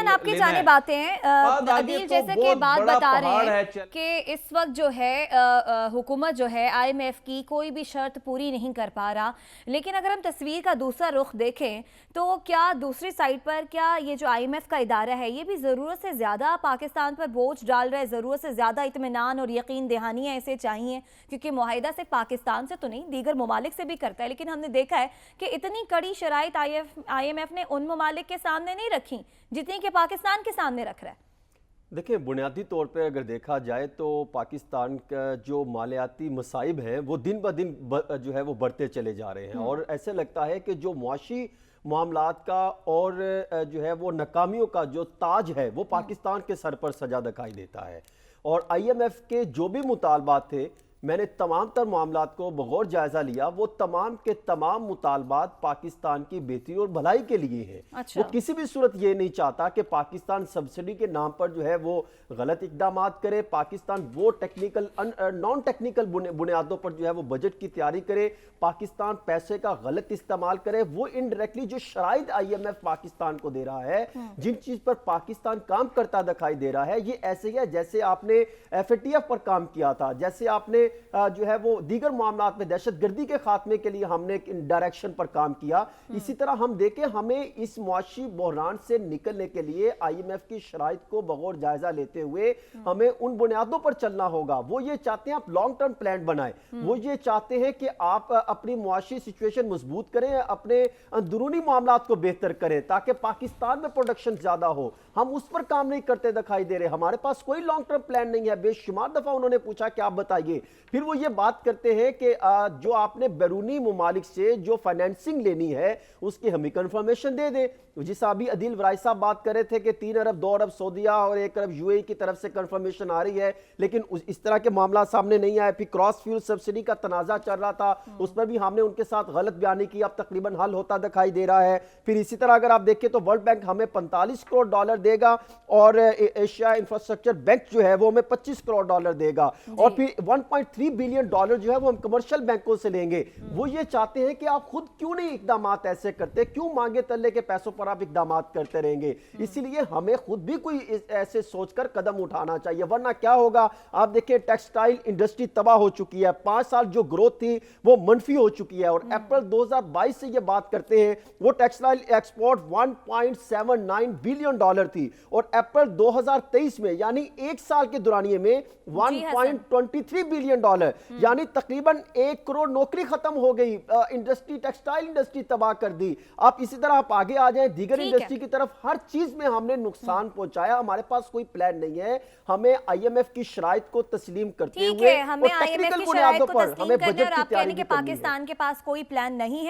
حسن آپ کی جانب آتے ہیں، عدیل جیسے کہ بات بتا رہے ہیں کہ اس وقت جو ہے حکومت جو ہے آئی ایم ایف کی کوئی بھی شرط پوری نہیں کر پا رہا، لیکن اگر ہم تصویر کا دوسرا رخ دیکھیں تو کیا دوسری سائٹ پر کیا یہ جو آئی ایم ایف کا ادارہ ہے یہ بھی ضرورت سے زیادہ پاکستان پر بوجھ ڈال رہا ہے، ضرورت سے زیادہ اطمینان اور یقین دہانیاں اسے چاہیے؟ کیونکہ معاہدہ صرف پاکستان سے تو نہیں دیگر ممالک سے بھی کرتا ہے، لیکن ہم نے دیکھا ہے کہ اتنی کڑی شرائط آئی ایم ایف نے ان ممالک کے سامنے نہیں رکھی جتنی کہ پاکستان کے سامنے رکھ رہا ہے۔ دیکھیں، بنیادی طور پہ اگر دیکھا جائے تو پاکستان کا جو مالیاتی مصائب ہیں وہ دن بہ دن جو ہے وہ بڑھتے چلے جا رہے ہیں، اور ایسے لگتا ہے کہ جو معاشی معاملات کا اور جو ہے وہ ناکامیوں کا جو تاج ہے وہ پاکستان کے سر پر سجا دکھائی دیتا ہے۔ اور آئی ایم ایف کے جو بھی مطالبات تھے، میں نے تمام تر معاملات کو بغور جائزہ لیا، وہ تمام کے تمام مطالبات پاکستان کی بہتری اور بھلائی کے لیے ہیں۔ وہ کسی بھی صورت یہ نہیں چاہتا کہ پاکستان سبسڈی کے نام پر جو ہے وہ غلط اقدامات کرے، پاکستان وہ ٹیکنیکل نان ٹیکنیکل بنیادوں پر جو ہے وہ بجٹ کی تیاری کرے، پاکستان پیسے کا غلط استعمال کرے۔ وہ انڈائریکٹلی جو شرائط آئی ایم ایف پاکستان کو دے رہا ہے، جن چیز پر پاکستان کام کرتا دکھائی دے رہا ہے، یہ ایسے ہی ہے جیسے آپ نے ایف اے ٹی ایف پر کام کیا تھا، جیسے آپ نے جو ہے وہ دیگر معاملات میں دہشت گردی کے خاتمے کے لیے ہم نے ڈائریکشن پر کام کیا۔ اسی طرح ہم دیکھیں، ہمیں اس معاشی بحران سے نکلنے کے لیے آئی ایم ایف کی شرائط کو بغور جائزہ لیتے ہوئے ہمیں ان بنیادوں پر چلنا ہوگا۔ وہ یہ چاہتے ہیں آپ لانگ ٹرم پلان بنائیں، وہ یہ چاہتے ہیں کہ آپ اپنی معاشی سچویشن مضبوط کریں، اپنے اندرونی معاملات کو بہتر کریں تاکہ پاکستان میں پروڈکشن زیادہ ہو۔ ہم اس پر کام نہیں کرتے دکھائی دے رہے، ہمارے پاس کوئی لانگ ٹرم پلان نہیں ہے۔ بے شمار دفعہ انہوں نے پوچھا کہ آپ بتائیے، پھر وہ یہ بات کرتے ہیں کہ جو آپ نے بیرونی ممالک سے جو فائنینسنگ لینی ہے اس کی ہمیں کنفرمیشن دے دیں۔ جیسا ابھی عدیل ورائی صاحب بات کر رہے تھے کہ 3 ارب 2 ارب سعودیہ اور 1 ارب یو اے ای کی طرف سے کنفرمیشن آ رہی ہے، لیکن اس طرح کے معاملات سامنے نہیں آئے۔ پھر کراس فیول سبسڈی کا تنازع چل رہا تھا، اس پر بھی ہم نے ان کے ساتھ غلط بیانی کی، اب تقریباً حل ہوتا دکھائی دے رہا ہے۔ پھر اسی طرح اگر آپ دیکھیں تو ورلڈ بینک ہمیں 45 کروڑ ڈالر دے گا، اور ایشیا انفراسٹرکچر بینک جو ہے وہ ہمیں 25 کروڑ ڈالر دے گا، اور پھر 1.3 بلین ڈالر جو ہے وہ ہم کمرشل بینکوں سے لیں گے۔ وہ یہ چاہتے ہیں کہ آپ خود کیوں نہیں اقدامات ایسے کرتے، کیوں مانگے تلے کے پیسوں پر آپ اقدامات کرتے رہیں گے؟ اسی لیے ہمیں خود بھی کوئی ایسے سوچ کر قدم اٹھانا چاہیے، ورنہ کیا ہوگا؟ آپ دیکھیں، ٹیکسٹائل انڈسٹری تباہ ہو چکی ہے، 5 سال جو گروتھ تھی وہ منفی ہو چکی ہے، اور اپریل 2022 سے یہ بات کرتے ہیں وہ ٹیکسٹائل ایکسپورٹ 1.79 بلین ڈالر تھی، اور اپریل 2023 میں یعنی 1 سال کے دورانیے میں 1.23 بلین ڈالر، یعنی تقریباً 1 کروڑ نوکری ختم ہو گئی۔ انڈسٹری، ٹیکسٹائل انڈسٹری تباہ کر دی۔ آپ اسی طرح آپ آگے آ جائیں دیگر انڈسٹری کی طرف، ہر چیز میں ہم نے نقصان پہنچایا۔ ہمارے پاس کوئی پلان نہیں ہے، ہمیں آئی ایم ایف کی شرائط کو تسلیم کرتے ہوئے ہمیں آئی ایم ایف کی شرائط کو تسلیم کرنا، اور آپ کہنے کہ پاکستان کے پاس کوئی پلان نہیں ہے۔